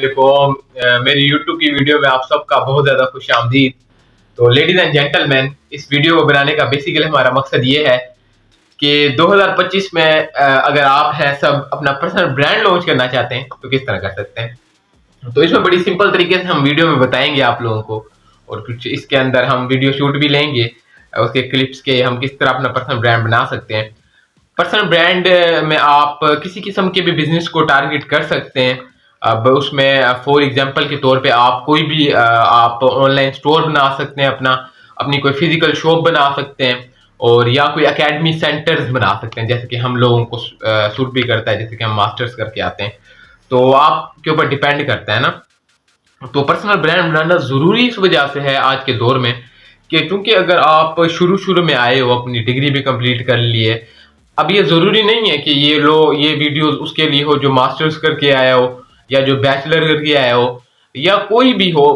अस्सलामुअलैकुम। मेरी यूट्यूब की वीडियो में आप सबका बहुत ज़्यादा खुशामदीद। तो लेडीज एंड जेंटलमैन, इस वीडियो को बनाने का बेसिकली हमारा मकसद ये है कि 2025 में अगर आप हैं सब अपना पर्सनल ब्रांड लॉन्च करना चाहते हैं तो किस तरह कर सकते हैं। तो इसमें बड़ी सिंपल तरीके से हम वीडियो में बताएंगे आप लोगों को, और कुछ इसके अंदर हम वीडियो शूट भी लेंगे उसके क्लिप्स के, हम किस तरह अपना पर्सनल ब्रांड बना सकते हैं। पर्सनल ब्रांड में आप किसी किस्म के भी बिजनेस को टारगेट कर सकते हैं। अब उसमें फॉर एग्जांपल के तौर पे आप कोई भी आप ऑनलाइन स्टोर बना सकते हैं, अपनी कोई फिजिकल शॉप बना सकते हैं, और या कोई एकेडमी सेंटर्स बना सकते हैं, जैसे कि हम लोगों को सूट भी करता है, जैसे कि हम मास्टर्स करके आते हैं। तो आपके ऊपर डिपेंड करता है ना। तो पर्सनल ब्रांड बनाना जरूरी इस वजह से है आज के दौर में कि क्योंकि अगर आप शुरू शुरू में आए हो, अपनी डिग्री भी कंप्लीट कर लिए, अब ये जरूरी नहीं है कि ये वीडियोस उसके लिए हो जो मास्टर्स करके आया हो या जो बैचलर करके आया हो या कोई भी हो।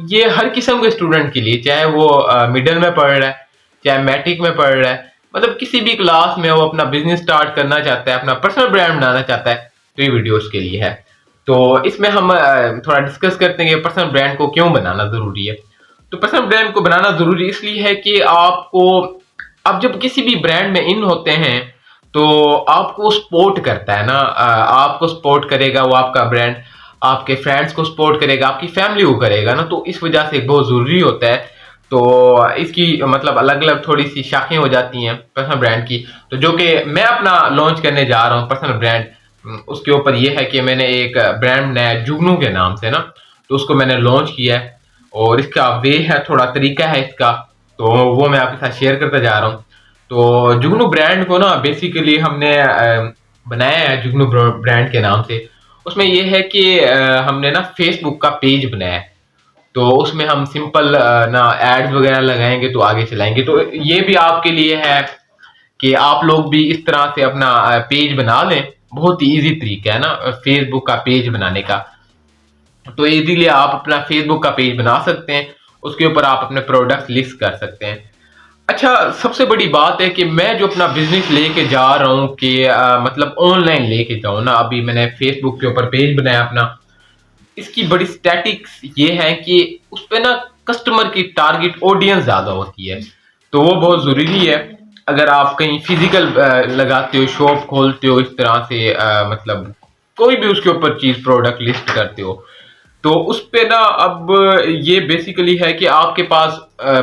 ये हर किस्म के स्टूडेंट के लिए, चाहे वो मिडिल में पढ़ रहा है, चाहे मैट्रिक में पढ़ रहा है, मतलब किसी भी क्लास में वो अपना बिजनेस स्टार्ट करना चाहता है, अपना पर्सनल ब्रांड बनाना चाहता है, तो ये वीडियो उसके लिए है। तो इसमें हम थोड़ा डिस्कस करते हैं कि पर्सनल ब्रांड को क्यों बनाना जरूरी है। तो पर्सनल ब्रांड को बनाना जरूरी इसलिए है कि आप जब किसी भी ब्रांड में इन होते हैं तो आपको सपोर्ट करता है ना, आपको सपोर्ट करेगा वो आपका ब्रांड, आपके फ्रेंड्स को सपोर्ट करेगा, आपकी फैमिली को करेगा ना। तो इस वजह से बहुत जरूरी होता है। तो इसकी मतलब अलग अलग थोड़ी सी शाखें हो जाती हैं पर्सनल ब्रांड की। तो जो कि मैं अपना लॉन्च करने जा रहा हूँ पर्सनल ब्रांड, उसके ऊपर ये है कि मैंने एक ब्रांड बनाया जुगनू के नाम से ना। तो उसको मैंने लॉन्च किया है, और इसका वे है, थोड़ा तरीका है इसका, तो वो मैं आपके साथ शेयर करता जा रहा हूँ। तो जुगनू ब्रांड को ना बेसिकली हमने बनाया है जुगनू ब्रांड के नाम से। उसमें ये है कि हमने ना फेसबुक का पेज बनाया है। तो उसमें हम सिंपल ना एड्स वगैरह लगाएंगे तो आगे चलाएंगे। तो ये भी आपके लिए है कि आप लोग भी इस तरह से अपना पेज बना लें। बहुत ही इजी तरीका है ना फेसबुक का पेज बनाने का। तो इजीली आप अपना फेसबुक का पेज बना सकते हैं, उसके ऊपर आप अपने प्रोडक्ट लिस्ट कर सकते हैं। अच्छा, सबसे बड़ी बात है कि मैं जो अपना बिजनेस लेके जा रहा हूँ कि मतलब ऑनलाइन लेके जाऊँ ना। अभी मैंने फेसबुक के ऊपर पेज बनाया अपना, इसकी बड़ी स्टैटिक्स ये है कि उस पे ना कस्टमर की टारगेट ऑडियंस ज्यादा होती है। तो वो बहुत जरूरी है। अगर आप कहीं फिजिकल लगाते हो, शॉप खोलते हो, इस तरह से मतलब कोई भी उसके ऊपर चीज प्रोडक्ट लिस्ट करते हो, तो उस पे ना अब ये बेसिकली है कि आपके पास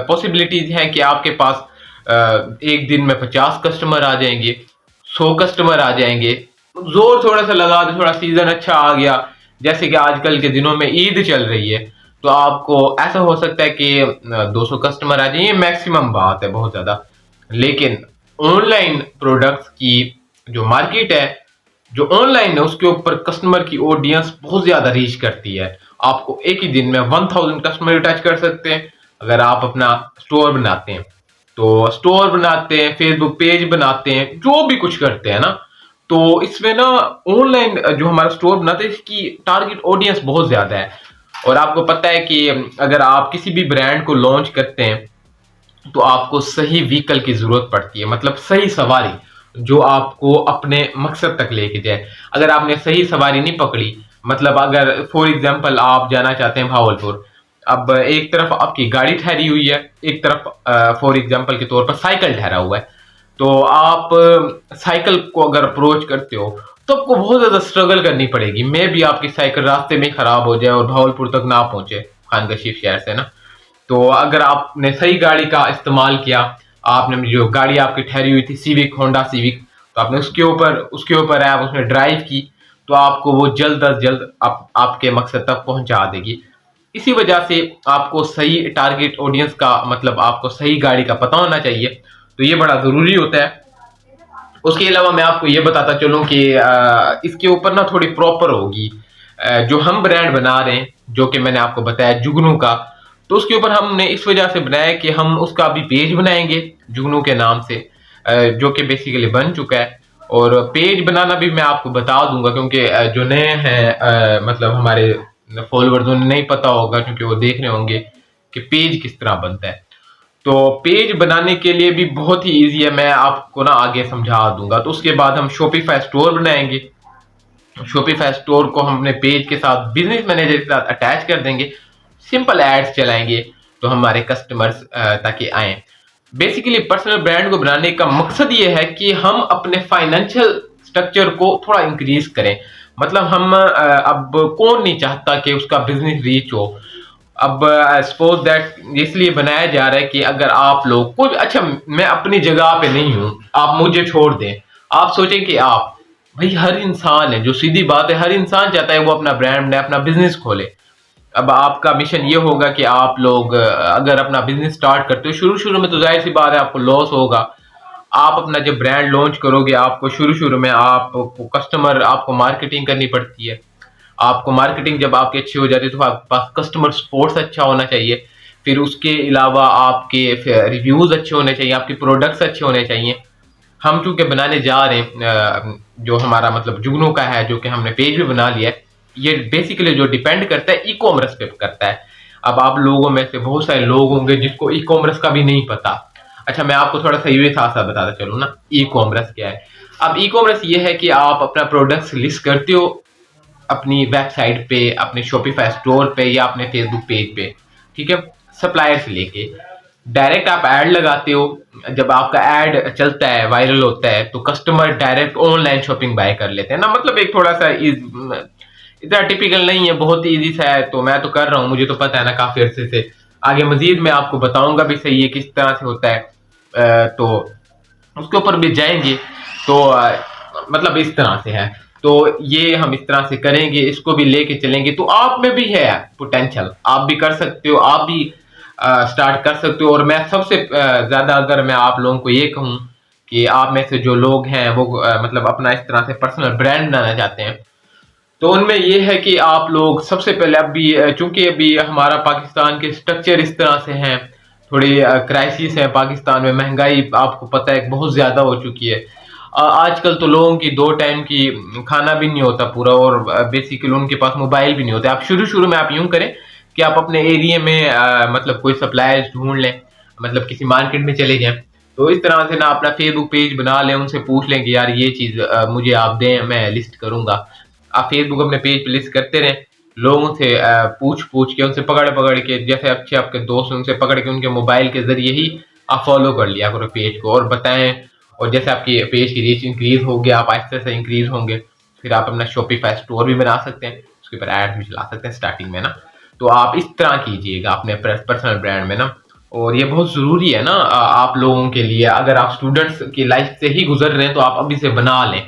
पॉसिबिलिटीज हैं कि आपके पास एक दिन में 50 कस्टमर आ जाएंगे, 100 कस्टमर आ जाएंगे। जोर थोड़ा सा लगा दो, थोड़ा सीजन अच्छा आ गया, जैसे कि आजकल के दिनों में ईद चल रही है, तो आपको ऐसा हो सकता है कि 200 कस्टमर आ जाए। ये मैक्सिमम बात है, बहुत ज्यादा। लेकिन ऑनलाइन प्रोडक्ट्स की जो मार्केट है, जो ऑनलाइन है, उसके ऊपर कस्टमर की ऑडियंस बहुत ज्यादा रीच करती है। आपको एक ही दिन में 1000 कस्टमर टच कर सकते हैं अगर आप अपना स्टोर बनाते हैं। तो स्टोर बनाते हैं, फेसबुक पेज बनाते हैं, जो भी कुछ करते हैं ना, तो इसमें ना ऑनलाइन जो हमारा स्टोर बनाते हैं इसकी टारगेट ऑडियंस बहुत ज्यादा है। और आपको पता है कि अगर आप किसी भी ब्रांड को लॉन्च करते हैं तो आपको सही व्हीकल की जरूरत पड़ती है, मतलब सही सवारी जो आपको अपने मकसद तक लेके जाए। अगर आपने सही सवारी नहीं पकड़ी, मतलब अगर फॉर एग्जांपल आप जाना चाहते हैं भावलपुर, अब एक तरफ आपकी गाड़ी ठहरी हुई है, एक तरफ फॉर एग्जांपल के तौर पर साइकिल ठहरा हुआ है। तो आप साइकिल को अगर अप्रोच करते हो तो आपको बहुत ज्यादा स्ट्रगल करनी पड़ेगी। मे भी आपकी साइकिल रास्ते में खराब हो जाए और भावलपुर तक ना पहुंचे खानकशीफ शहर से ना। तो अगर आपने सही गाड़ी का इस्तेमाल किया, आपने जो गाड़ी आपकी ठहरी हुई थी सिविक, होंडा सिविक, तो आपने उसके ऊपर है, आप उसमें ड्राइव की, तो आपको वो जल्द अज जल्द आपके मकसद तक पहुंचा देगी। इसी वजह से आपको सही टारगेट ऑडियंस का, मतलब आपको सही गाड़ी का पता होना चाहिए। तो ये बड़ा जरूरी होता है। उसके अलावा मैं आपको ये बताता चलूं कि इसके ऊपर ना थोड़ी प्रॉपर होगी। जो हम ब्रांड बना रहे हैं, जो कि मैंने आपको बताया जुगनू का, तो उसके ऊपर हमने इस वजह से बनाया कि हम उसका अभी पेज बनाएंगे जुगनू के नाम से, जो कि बेसिकली बन चुका है। और पेज बनाना भी मैं आपको बता दूंगा, क्योंकि जो नए हैं मतलब हमारे फॉलोअर्स, उन्हें नहीं पता होगा, क्योंकि वो देख रहे होंगे कि पेज किस तरह बनता है। तो पेज बनाने के लिए भी बहुत ही इजी है, मैं आपको ना आगे समझा दूंगा। तो उसके बाद हम शॉपिफाई स्टोर बनाएंगे। शॉपिफाई स्टोर को हम अपने पेज के साथ बिजनेस मैनेजर के साथ अटैच कर देंगे, सिंपल एड्स चलाएंगे तो हमारे कस्टमर्स ताकि आए। बेसिकली पर्सनल ब्रांड को बनाने का मकसद ये है कि हम अपने फाइनेंशियल स्ट्रक्चर को थोड़ा इंक्रीज करें। मतलब हम अब कौन नहीं चाहता कि उसका बिजनेस रीच हो। अब सपोज दैट इसलिए बनाया जा रहा है कि अगर आप लोग कोई अच्छा, मैं अपनी जगह पे नहीं हूं, आप मुझे छोड़ दें, आप सोचें कि आप भाई हर इंसान है, जो सीधी बात है, हर इंसान चाहता है वो अपना ब्रांड बनाए, अपना बिजनेस खोले। अब आपका मिशन ये होगा कि आप लोग अगर अपना बिजनेस स्टार्ट करते हो, शुरू शुरू में तो जाहिर सी बात है आपको लॉस होगा। आप अपना जब ब्रांड लॉन्च करोगे, आपको शुरू शुरू में आपको कस्टमर, आपको मार्केटिंग करनी पड़ती है। आपको मार्केटिंग जब आपकी अच्छी हो जाती है तो आपके पास कस्टमर सपोर्ट अच्छा होना चाहिए। फिर उसके अलावा आपके रिव्यूज अच्छे होने चाहिए, आपके प्रोडक्ट्स अच्छे होने चाहिए। हम चूंकि बनाने जा रहे हैं, जो हमारा मतलब जुगनू का है, जो कि हमने पेज भी बना लिया है, ये बेसिकली जो डिपेंड करता है ई कॉमर्स पे करता है। अब आप लोगों में से बहुत सारे लोग होंगे जिसको ई कॉमर्स का भी नहीं पता। अच्छा, मैं आपको थोड़ा सा ये साथ साथ बताता चलूँ ना, ई कॉमर्स क्या है। अब ई कॉमर्स ये है कि आप अपना प्रोडक्ट्स लिस्ट करते हो अपनी वेबसाइट पे, अपने शॉपिफाई स्टोर पे या अपने फेसबुक पेज पे, ठीक है, सप्लायर से लेके डायरेक्ट आप ऐड लगाते हो। जब आपका ऐड चलता है, वायरल होता है, तो customer direct online shopping buy कर लेते हैं ना। मतलब एक थोड़ा सा इतना टिपिकल नहीं है, बहुत इजी सा है। तो मैं तो कर रहा हूँ, मुझे तो पता है ना काफी अरसे से। आगे मजीद मैं आपको बताऊंगा भी सही है किस तरह से होता है। तो उसके ऊपर भी जाएंगे। तो मतलब इस तरह से है। तो ये हम इस तरह से करेंगे, इसको भी लेके चलेंगे। तो आप में भी है पोटेंशियल, आप भी कर सकते हो, आप भी स्टार्ट कर सकते हो। और मैं सबसे ज्यादा अगर मैं आप लोगों को ये कहूँ कि आप में से जो लोग हैं वो मतलब अपना इस तरह से पर्सनल ब्रांड बनाना चाहते हैं, तो उनमें ये है कि आप लोग सबसे पहले अभी चूंकि अभी हमारा पाकिस्तान के स्ट्रक्चर इस तरह से हैं, थोड़ी क्राइसिस है पाकिस्तान में, महंगाई आपको पता है बहुत ज्यादा हो चुकी है। आजकल तो लोगों की 2 टाइम की खाना भी नहीं होता पूरा, और बेसिकली उनके पास मोबाइल भी नहीं होते। आप शुरू शुरू में आप यूं करें कि आप अपने एरिया में मतलब कोई सप्लायर्स ढूंढ लें, मतलब किसी मार्केट में चले जाएं। तो इस तरह से ना अपना फेसबुक पेज बना लें, उनसे पूछ लें कि यार ये चीज मुझे आप दें, मैं लिस्ट करूंगा। आप फेसबुक अपने पेज पे लिस्ट करते रहें, लोगों से पूछ पूछ के, उनसे पकड़ पकड़ के, जैसे अच्छे आपके दोस्त उनसे पकड़ के उनके मोबाइल के जरिए ही आप फॉलो कर लिया करो पेज को और बताएं। और जैसे आपकी पेज की रीच इंक्रीज होगी, आप आहिस्ते से इंक्रीज होंगे, फिर आप अपना शॉपिफाई स्टोर भी बना सकते हैं, उसके ऊपर एड भी चला सकते हैं स्टार्टिंग में ना। तो आप इस तरह कीजिएगा अपने पर्सनल ब्रांड में ना। और ये बहुत जरूरी है ना आप लोगों के लिए। अगर आप स्टूडेंट्स की लाइफ से ही गुजर रहे हैं तो आप अभी से बना लें।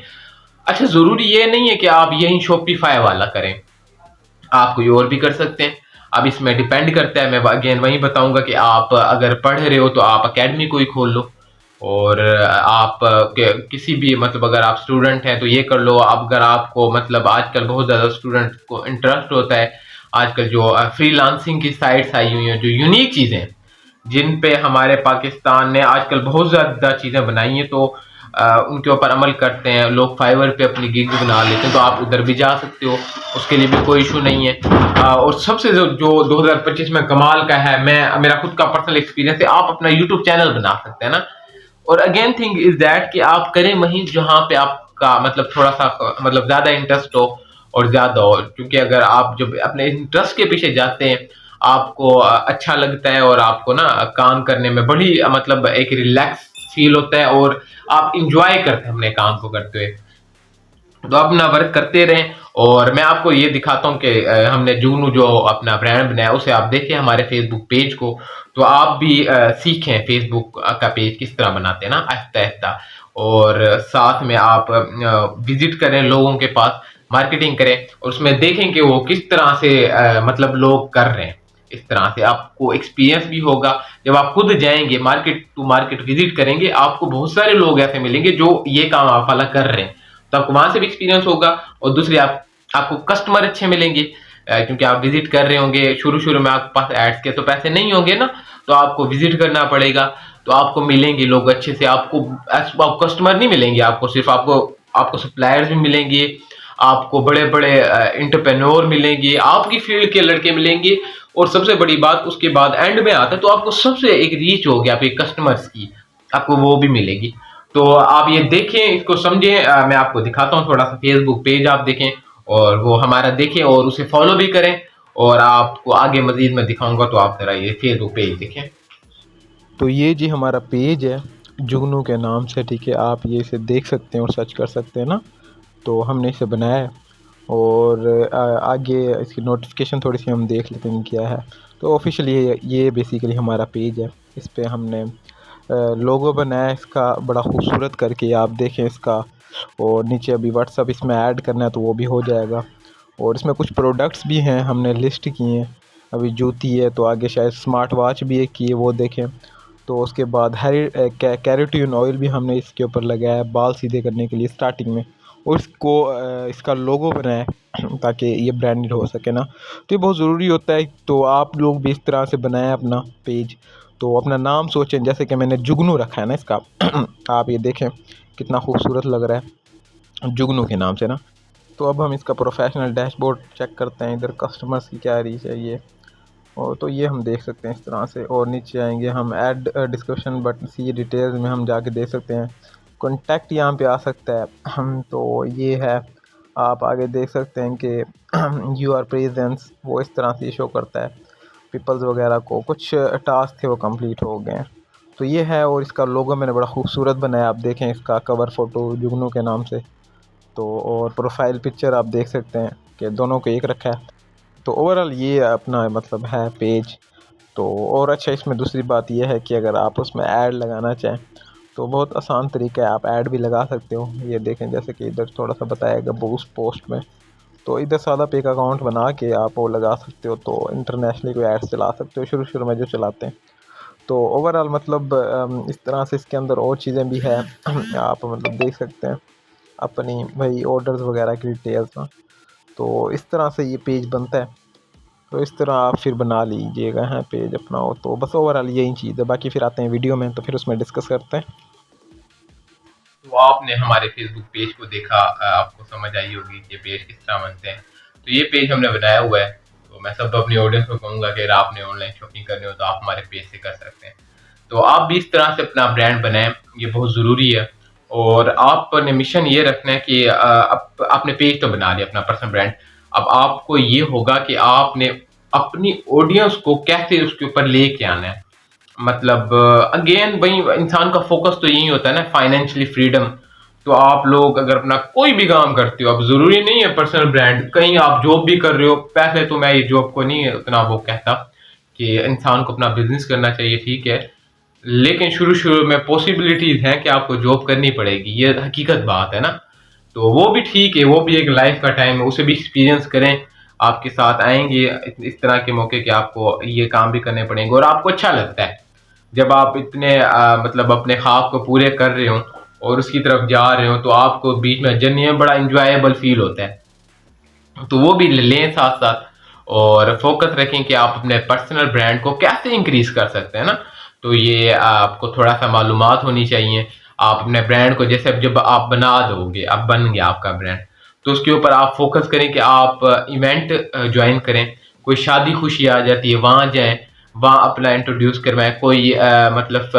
अच्छा, जरूरी ये नहीं है कि आप यही शॉपिफाई वाला करें, आप कोई और भी कर सकते हैं। अब इसमें डिपेंड करता है, मैं अगेन वही बताऊंगा कि आप अगर पढ़ रहे हो तो आप अकेडमी को ही खोल लो। और आप किसी भी मतलब अगर आप स्टूडेंट हैं तो ये कर लो। अब अगर आपको मतलब आजकल बहुत ज़्यादा स्टूडेंट को इंटरेस्ट होता है, आजकल जो फ्रीलांसिंग की साइट्स आई हुई हैं, जो यूनिक चीज़ें जिन पे हमारे पाकिस्तान ने आजकल बहुत ज़्यादा चीज़ें बनाई हैं, तो उनके ऊपर अमल करते हैं लोग। फाइवर पे अपनी गिग बना लेते हैं, तो आप उधर भी जा सकते हो, उसके लिए भी कोई इशू नहीं है। और सबसे जो 2025 में कमाल का है, मैं मेरा खुद का पर्सनल एक्सपीरियंस है, आप अपना यूट्यूब चैनल बना सकते हैं ना। और अगेन थिंग इज दैट कि आप करें वहीं जहाँ पे आपका मतलब थोड़ा सा मतलब ज्यादा इंटरेस्ट हो और ज्यादा हो। क्योंकि अगर आप जब अपने इंटरेस्ट के पीछे जाते हैं, आपको अच्छा लगता है और आपको ना काम करने में बड़ी मतलब एक रिलैक्स फील होता है और आप इंजॉय करते हैं अपने काम को करते हुए। तो अपना वर्क करते रहें। और मैं आपको ये दिखाता हूँ कि हमने जुगनू जो अपना ब्रांड बनाया उसे आप देखें हमारे फेसबुक पेज को, तो आप भी सीखें फेसबुक का पेज किस तरह बनाते हैं ना आहिस्ता आहिस्ता। और साथ में आप विजिट करें लोगों के पास, मार्केटिंग करें और उसमें देखें कि वो किस तरह से मतलब लोग कर रहे हैं। इस तरह से आपको एक्सपीरियंस भी होगा। जब आप खुद जाएंगे मार्केट टू मार्केट विजिट करेंगे, आपको बहुत सारे लोग ऐसे मिलेंगे जो ये काम आप वाला कर रहे हैं, तो आपको वहां से भी एक्सपीरियंस होगा। और दूसरी आपको कस्टमर अच्छे मिलेंगे, क्योंकि आप विजिट कर रहे होंगे। शुरू शुरू में आपके पास एड्स के तो पैसे नहीं होंगे ना, तो आपको विजिट करना पड़ेगा। तो आपको मिलेंगे लोग अच्छे से, आपको कस्टमर नहीं मिलेंगे, आपको सिर्फ आपको सप्लायर्स भी मिलेंगे, आपको बड़े बड़े इंटरप्रेन्योर मिलेंगे, आपकी फील्ड के लड़के मिलेंगे। और सबसे बड़ी बात उसके बाद एंड में आता है, तो आपको सबसे एक रीच होगी आपके कस्टमर्स की, आपको वो भी मिलेगी। तो आप ये देखें, इसको समझें। मैं आपको दिखाता हूँ थोड़ा सा फेसबुक पेज आप देखें। और वो हमारा देखें और उसे फॉलो भी करें। और आपको आगे मजीद मैं दिखाऊंगा, तो आप जरा ये फेसबुक पेज देखें। तो ये जी हमारा पेज है जुगनू के नाम से, ठीक है। आप ये इसे देख सकते हैं और सर्च कर सकते हैं ना। तो हमने इसे बनाया है और आगे इसकी नोटिफिकेशन थोड़ी सी हम देख लेते हैं क्या है। तो ऑफिशियली ये बेसिकली हमारा पेज है। इस पे हमने लोगो बनाया है इसका बड़ा खूबसूरत करके, आप देखें इसका। और नीचे अभी व्हाट्सअप इसमें ऐड करना है तो वो भी हो जाएगा। और इसमें कुछ प्रोडक्ट्स भी हैं हमने लिस्ट किए हैं। अभी जूती है, तो आगे शायद स्मार्ट वॉच भी एक की है, वो देखें। तो उसके बाद कैरेटीन ऑयल भी हमने इसके ऊपर लगाया है बाल सीधे करने के लिए स्टार्टिंग में। और इसको इसका लोगो बनाया है ताकि ये ब्रांडेड हो सके ना। तो ये बहुत ज़रूरी होता है। तो आप लोग भी इस तरह से बनाएं अपना पेज। तो अपना नाम सोचें, जैसे कि मैंने जुगनू रखा है ना इसका आप ये देखें कितना खूबसूरत लग रहा है जुगनू के नाम से ना। तो अब हम इसका प्रोफेशनल डैशबोर्ड चेक करते हैं। इधर कस्टमर्स की क्या रीच है ये, और तो ये हम देख सकते हैं इस तरह से। और नीचे आएंगे हम ऐड डिस्क्रिप्शन बटन, सी डिटेल्स में हम जाके देख सकते हैं। कॉन्टैक्ट यहाँ पे आ सकता है हम, तो ये है। आप आगे देख सकते हैं कि यू आर प्रेजेंस, वो इस तरह से शो करता है। पीपल्स वगैरह को कुछ टास्क थे वो कंप्लीट हो गए हैं। तो ये है। और इसका लोगो मैंने बड़ा खूबसूरत बनाया, आप देखें इसका कवर फ़ोटो जुगनू के नाम से। तो और प्रोफाइल पिक्चर आप देख सकते हैं कि दोनों को एक रखा है। तो ओवरऑल ये अपना मतलब है पेज। तो और अच्छा इसमें दूसरी बात यह है कि अगर आप उसमें ऐड लगाना चाहें तो बहुत आसान तरीका है, आप ऐड भी लगा सकते हो। ये देखें जैसे कि इधर थोड़ा सा बताएगा बूस्ट पोस्ट में। तो इधर सादा पे एक अकाउंट बना के आप वो लगा सकते हो, तो इंटरनेशनली कोई एड्स चला सकते हो शुरू शुरू में जो चलाते हैं। तो ओवरऑल मतलब इस तरह से इसके अंदर और चीज़ें भी हैं आप मतलब देख सकते हैं अपनी भाई ऑर्डर्स वगैरह की डिटेल्स ना। तो इस तरह से ये पेज बनता है। तो इस तरह आप फिर बना लीजिएगा है पेज अपना हो। तो बस ओवरऑल यही चीज़ है, बाकी फिर आते हैं वीडियो में तो फिर उसमें डिस्कस करते हैं। तो आपने हमारे फेसबुक पेज को देखा, आपको समझ आई होगी कि पेज किस तरह बनते हैं। तो ये पेज हमने बनाया हुआ है। तो मैं सब अपनी ऑडियंस को कहूंगा कि अगर आपने ऑनलाइन शॉपिंग करनी हो तो आप हमारे पेज से कर सकते हैं। तो आप भी इस तरह से अपना ब्रांड बनाएं, ये बहुत ज़रूरी है। और आपने मिशन ये रखना है कि आपने पेज तो बना लिया अपना पर्सनल ब्रांड। अब आपको ये होगा कि आपने अपनी ऑडियंस को कैसे उसके ऊपर लेके आना है। मतलब अगेन भाई, इंसान का फोकस तो यही होता है ना, फाइनेंशियली फ्रीडम। तो आप लोग अगर अपना कोई भी काम करते हो, अब जरूरी नहीं है पर्सनल ब्रांड, कहीं आप जॉब भी कर रहे हो, पहले तो मैं ये जॉब को नहीं उतना वो कहता कि इंसान को अपना बिजनेस करना चाहिए, ठीक है। लेकिन शुरू शुरू में पॉसिबिलिटीज हैं कि आपको जॉब करनी पड़ेगी, ये हकीकत बात है ना। तो वो भी ठीक है, वो भी एक लाइफ का टाइम है, उसे भी एक्सपीरियंस करें। आपके साथ आएंगे इस तरह के मौके कि आपको ये काम भी करने पड़ेंगे और आपको अच्छा लगता है जब आप इतने मतलब अपने ख्वाब को पूरे कर रहे हो और उसकी तरफ जा रहे हो, तो आपको बीच में जर्नी में बड़ा इंजॉयबल फील होता है। तो वो भी लें साथ साथ, और फोकस रखें कि आप अपने पर्सनल ब्रांड को कैसे इंक्रीज कर सकते हैं ना। तो ये आपको थोड़ा सा मालूमात होनी चाहिए। आप अपने ब्रांड को जैसे जब आप बना दोगे, अब बन गया आपका ब्रांड, तो उसके ऊपर आप फोकस करें कि आप इवेंट ज्वाइन करें। कोई शादी खुशी आ जाती है, वहां जाएं, वहाँ अपना इंट्रोड्यूस करवाएं। कोई मतलब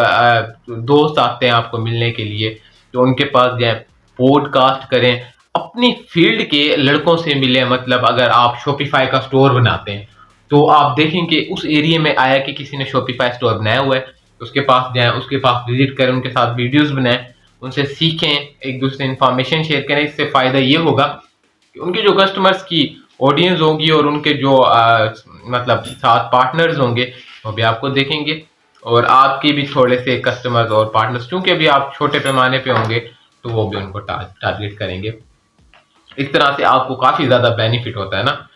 दोस्त आते हैं आपको मिलने के लिए, तो उनके पास जाएं, पॉडकास्ट करें, अपनी फील्ड के लड़कों से मिले। मतलब अगर आप शॉपिफाई का स्टोर बनाते हैं, तो आप देखेंगे उस एरिया में आया कि किसी ने शॉपिफाई स्टोर बनाया हुआ है, तो उसके पास जाएं, उसके पास विजिट करें, उनके साथ वीडियोस बनाएं, उनसे सीखें, एक दूसरे इन्फॉर्मेशन शेयर करें। इससे फायदा ये होगा कि उनके जो कस्टमर्स की ऑडियंस होगी और उनके जो मतलब साथ पार्टनर्स होंगे, वो भी आपको देखेंगे। और आपके भी थोड़े से कस्टमर्स और पार्टनर्स, क्योंकि अभी आप छोटे पैमाने पे होंगे, तो वो भी उनको टारगेट करेंगे। इस तरह से आपको काफी ज्यादा बेनिफिट होता है ना।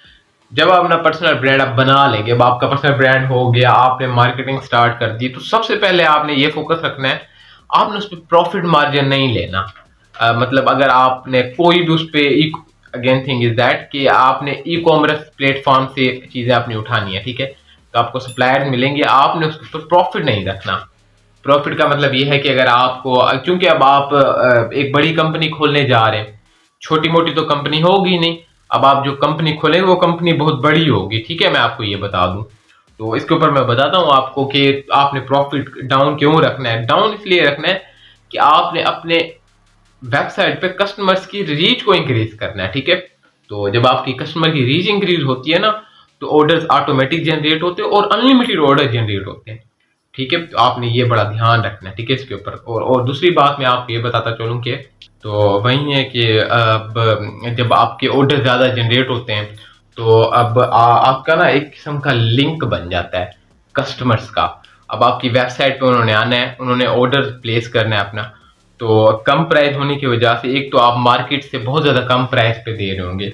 जब आप अपना पर्सनल ब्रांड आप बना लेंगे, अब आपका पर्सनल ब्रांड हो गया, आपने मार्केटिंग स्टार्ट कर दी, तो सबसे पहले आपने ये फोकस रखना है, आपने उस पर प्रॉफिट मार्जिन नहीं लेना। मतलब अगर आपने कोई भी उस पर, अगेन थिंग इज दैट कि आपने ई कॉमर्स प्लेटफॉर्म से चीजें अपनी उठानी है, ठीक है। तो आपको सप्लायर्स मिलेंगे, आपने उस पर प्रॉफिट नहीं रखना। प्रॉफिट का मतलब ये है कि अगर आपको, क्योंकि अब आप एक बड़ी कंपनी खोलने जा रहे हैं, छोटी मोटी तो कंपनी होगी नहीं। अब आप जो कंपनी खोलेंगे वो कंपनी बहुत बड़ी होगी, ठीक है, मैं आपको ये बता दूं। तो इसके ऊपर मैं बताता हूँ आपको कि आपने प्रॉफिट डाउन क्यों रखना है। डाउन इसलिए रखना है कि आपने अपने वेबसाइट पे कस्टमर्स की रीच को इंक्रीज करना है, ठीक है। तो जब आपकी कस्टमर की रीच इंक्रीज होती है ना, तो ऑर्डर्स ऑटोमेटिक जनरेट होते हैं और अनलिमिटेड ऑर्डर जनरेट होते हैं। ठीक है, तो आपने ये बड़ा ध्यान रखना है, ठीक है, इसके ऊपर। और दूसरी बात मैं आपको ये बताता चलूँ कि तो वही है कि अब जब आपके ऑर्डर ज़्यादा जनरेट होते हैं तो अब आपका ना एक किस्म का लिंक बन जाता है कस्टमर्स का। अब आपकी वेबसाइट पे उन्होंने आना है, उन्होंने ऑर्डर प्लेस करना है अपना, तो कम प्राइस होने की वजह से एक तो आप मार्केट से बहुत ज़्यादा कम प्राइस पे दे रहे होंगे,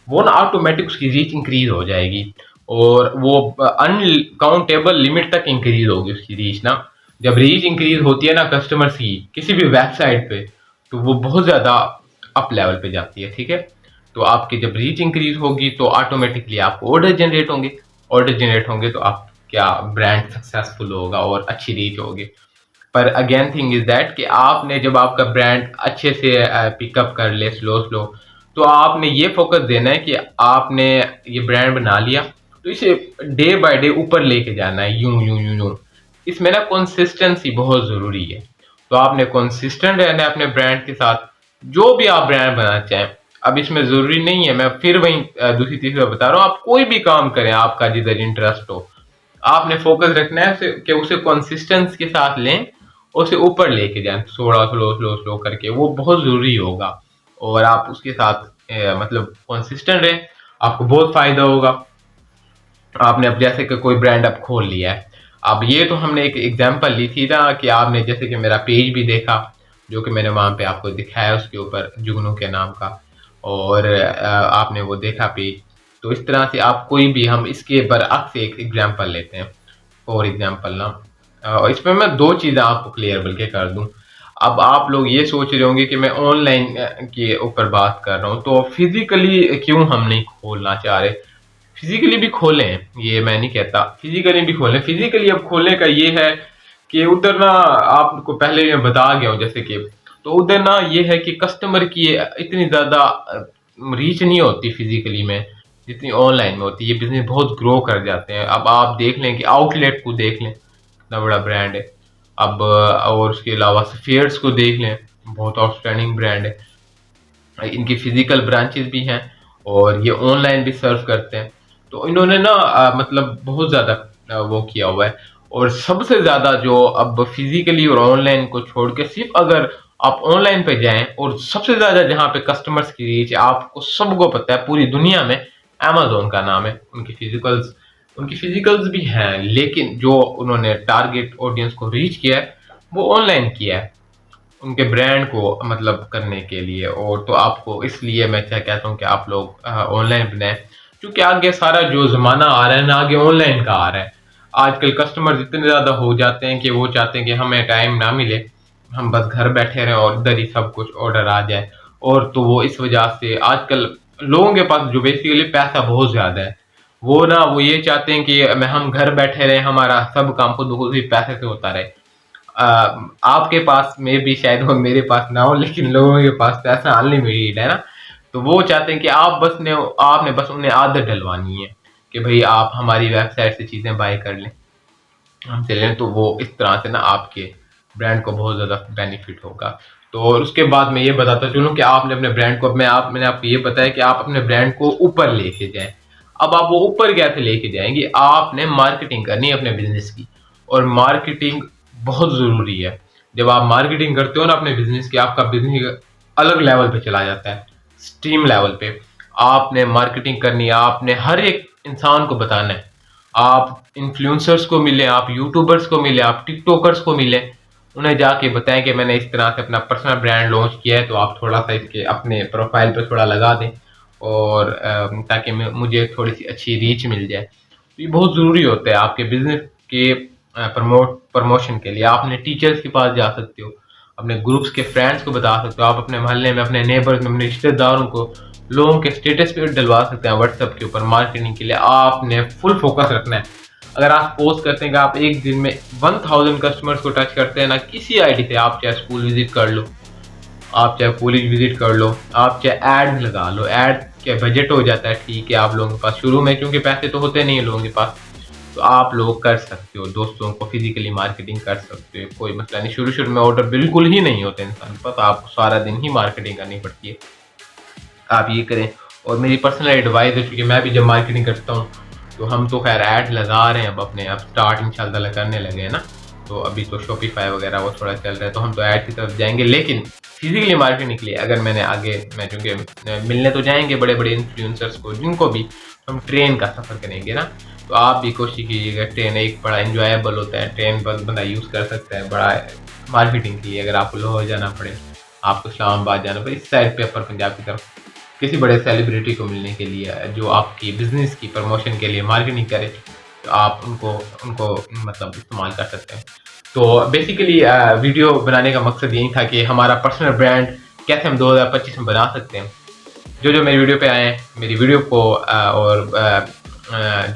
वो ना ऑटोमेटिक उसकी रीच इंक्रीज हो जाएगी और वो अनकाउंटेबल लिमिट तक इंक्रीज होगी उसकी रीच ना। जब रीच इंक्रीज होती है ना कस्टमर्स की किसी भी वेबसाइट पे, तो वो बहुत ज़्यादा अप लेवल पे जाती है, ठीक है। तो आपकी जब रीच इंक्रीज होगी तो ऑटोमेटिकली आपको ऑर्डर जनरेट होंगे, ऑर्डर जनरेट होंगे तो आप क्या ब्रांड सक्सेसफुल होगा और अच्छी रीच होगी। पर अगेन थिंग इज दैट कि आपने जब आपका ब्रांड अच्छे से पिकअप कर ले स्लो स्लो, तो आपने ये फोकस देना है कि आपने ये ब्रांड बना लिया तो इसे डे बाय डे ऊपर लेके जाना है, यूं यूं यूं यूं। इसमें ना कंसिस्टेंसी बहुत जरूरी है, तो आपने कंसिस्टेंट रहना है अपने ब्रांड के साथ, जो भी आप ब्रांड बनाना चाहें। अब इसमें जरूरी नहीं है, मैं फिर वही दूसरी तीसरी बार बता रहा हूँ, आप कोई भी काम करें आपका जिधर इंटरेस्ट हो, आपने फोकस रखना है कि उसे कंसिस्टेंस के साथ लें, उसे ऊपर लेके जाएं, थोड़ा स्लो स्लो स्लो करके, वो बहुत जरूरी होगा। और आप उसके साथ मतलब कंसिस्टेंट रहे, आपको बहुत फायदा होगा। आपने अब जैसे कि कोई ब्रांड अब खोल लिया है, अब ये तो हमने एक एग्जांपल ली थी ना कि आपने जैसे कि मेरा पेज भी देखा जो कि मैंने वहां पे आपको दिखाया उसके ऊपर जुगनू के नाम का, और आपने वो देखा पेज। तो इस तरह से आप कोई भी, हम इसके बरअक्स एक एग्जांपल लेते हैं फॉर एग्जांपल ना। और इसमें मैं दो चीज़ें आपको क्लियर बल्कि कर दूं। अब आप लोग ये सोच रहे होंगे कि मैं ऑनलाइन के ऊपर बात कर रहा हूँ, तो फिजिकली क्यों हम नहीं खोलना चाह रहे। फिजिकली भी खोलें, ये मैं नहीं कहता, फिजिकली भी खोलें। फिजिकली अब खोलने का ये है कि उधर ना, आपको पहले मैं बता गया हूँ जैसे कि, तो उधर ना ये है कि कस्टमर की इतनी ज़्यादा रीच नहीं होती फिजिकली में जितनी ऑनलाइन में होती है। ये बिजनेस बहुत ग्रो कर जाते हैं। अब आप देख लें कि आउटलेट को देख लें, कितना बड़ा ब्रांड है। अब और उसके अलावा फेयर्स को देख लें, बहुत आउटस्टैंडिंग ब्रांड है। इनकी फिजिकल ब्रांचेस भी हैं और ये ऑनलाइन भी सर्व करते हैं। तो इन्होंने ना मतलब बहुत ज़्यादा वो किया हुआ है। और सबसे ज़्यादा जो अब फिजिकली और ऑनलाइन को छोड़ के सिर्फ अगर आप ऑनलाइन पे जाएं, और सबसे ज़्यादा जहाँ पे कस्टमर्स की रीच आपको सबको पता है पूरी दुनिया में, अमेजोन का नाम है। उनकी फिजिकल्स भी हैं, लेकिन जो उन्होंने टारगेट ऑडियंस को रीच किया है वो ऑनलाइन किया है उनके ब्रांड को मतलब करने के लिए। और तो आपको इसलिए मैं क्या कहता हूँ कि आप लोग ऑनलाइन बनाएं, क्योंकि आगे सारा जो ज़माना आ रहा है ना, आगे ऑनलाइन का आ रहा है। आजकल कस्टमर इतने ज़्यादा हो जाते हैं कि वो चाहते हैं कि हमें टाइम ना मिले, हम बस घर बैठे रहें और इधर ही सब कुछ ऑर्डर आ जाए। और तो वो इस वजह से आजकल लोगों के पास जो बेसिकली पैसा बहुत ज़्यादा है, वो ना वो ये चाहते हैं कि मैं हम घर बैठे रहें, हमारा सब काम खुद ही पैसे से होता रहे। अ, आपके पास में भी शायद हो, मेरे पास ना हो, लेकिन लोगों के पास पैसा अनलिमिटेड है ना। तो वो चाहते हैं कि आपने बस उन्हें आदत डलवानी है कि भाई आप हमारी वेबसाइट से चीज़ें बाय कर लें, हमसे लें। तो वो इस तरह से ना आपके ब्रांड को बहुत ज़्यादा बेनिफिट होगा। तो उसके बाद मैं ये बताता चलूँ कि आपने अपने ब्रांड को, मैंने आपको ये बताया कि आप अपने ब्रांड को ऊपर लेके जाएं। अब आप वो ऊपर कैसे लेके जाएंगे, आपने मार्केटिंग करनी है अपने बिजनेस की, और मार्केटिंग बहुत ज़रूरी है। जब आप मार्केटिंग करते हो ना अपने बिजनेस की, आपका बिजनेस अलग लेवल पे चला जाता है, स्ट्रीम लेवल पे। आपने मार्केटिंग करनी है, आपने हर एक इंसान को बताना है। आप इन्फ्लुएंसर्स को मिले, आप यूट्यूबर्स को मिले, आप टिकटॉकर्स को मिले, उन्हें जाके बताएं कि मैंने इस तरह से अपना पर्सनल ब्रांड लॉन्च किया है, तो आप थोड़ा सा इसके अपने प्रोफाइल पे थोड़ा लगा दें, और ताकि मुझे थोड़ी सी अच्छी रीच मिल जाए। तो ये बहुत ज़रूरी होता है आपके बिजनेस के प्रमोशन के लिए। आपने टीचर्स के पास जा सकते हो, अपने ग्रुप्स के फ्रेंड्स को बता सकते हो, आप अपने मोहल्ले में, अपने नेबर्स में, अपने रिश्तेदारों को, लोगों के स्टेटस पे डलवा सकते हैं व्हाट्सएप के ऊपर। मार्केटिंग के लिए आपने फुल फोकस रखना है। अगर आप पोस्ट करते हैं कि आप एक दिन में 1000 कस्टमर्स को टच करते हैं ना, किसी आईडी से, आप चाहे स्कूल विजिट कर लो, आप चाहे कॉलेज विजिट कर लो, आप चाहे एड लगा लो, एड के बजट हो जाता है, ठीक है, आप लोगों के पास शुरू में, क्योंकि पैसे तो होते नहीं है लोगों के पास, तो आप लोग कर सकते हो, दोस्तों को फिजिकली मार्केटिंग कर सकते हो, कोई मसला नहीं। शुरू शुरू में ऑर्डर बिल्कुल ही नहीं होते इंसान के पास, आपको सारा दिन ही मार्केटिंग करनी पड़ती है, आप ये करें। और मेरी पर्सनल एडवाइस है, क्योंकि मैं भी जब मार्केटिंग करता हूँ तो हम तो खैर ऐड लगा रहे हैं अब स्टार्ट इंशाल्लाह करने लगे हैं ना। तो अभी तो शॉपिफाई वगैरह वो थोड़ा चल रहा है, तो हम तो ऐड की तरफ जाएंगे। लेकिन फिजिकली मार्केटिंग के लिए अगर मैंने आगे मैं चूँकि मिलने तो जाएंगे बड़े बड़े इन्फ्लुएंसर्स को, जिनको भी हम ट्रेन का सफ़र करेंगे ना, तो आप भी कोशिश कीजिएगा। ट्रेन एक बड़ा इंजॉयबल होता है, ट्रेन पर बंदा यूज़ कर सकता है बड़ा मार्केटिंग के लिए। अगर आपको लाहौर जाना पड़े, आपको इस्लामाबाद जाना पड़े, इस साइड पे अपर पंजाब की तरफ किसी बड़े सेलिब्रिटी को मिलने के लिए, जो आपकी बिजनेस की प्रमोशन के लिए मार्केटिंग करे, तो आप उनको उनको मतलब इस्तेमाल कर सकते हैं। तो बेसिकली वीडियो बनाने का मकसद यही था कि हमारा पर्सनल ब्रांड कैसे हम 2025 में बना सकते हैं। जो मेरी वीडियो पे आए हैं, मेरी वीडियो को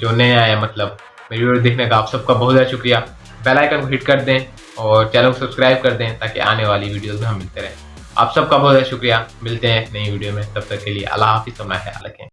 जो नए आए हैं, मतलब मेरी वीडियो देखने का आप सबका बहुत ज़्यादा शुक्रिया। बेल आइकन को हिट कर दें और चैनल को सब्सक्राइब कर दें, ताकि आने वाली वीडियोस में हम मिलते रहें। आप सबका बहुत ज़्यादा शुक्रिया। मिलते हैं नई वीडियो में, तब तक के लिए अल्लाह हाफिज़, अपना ख्याल रखें।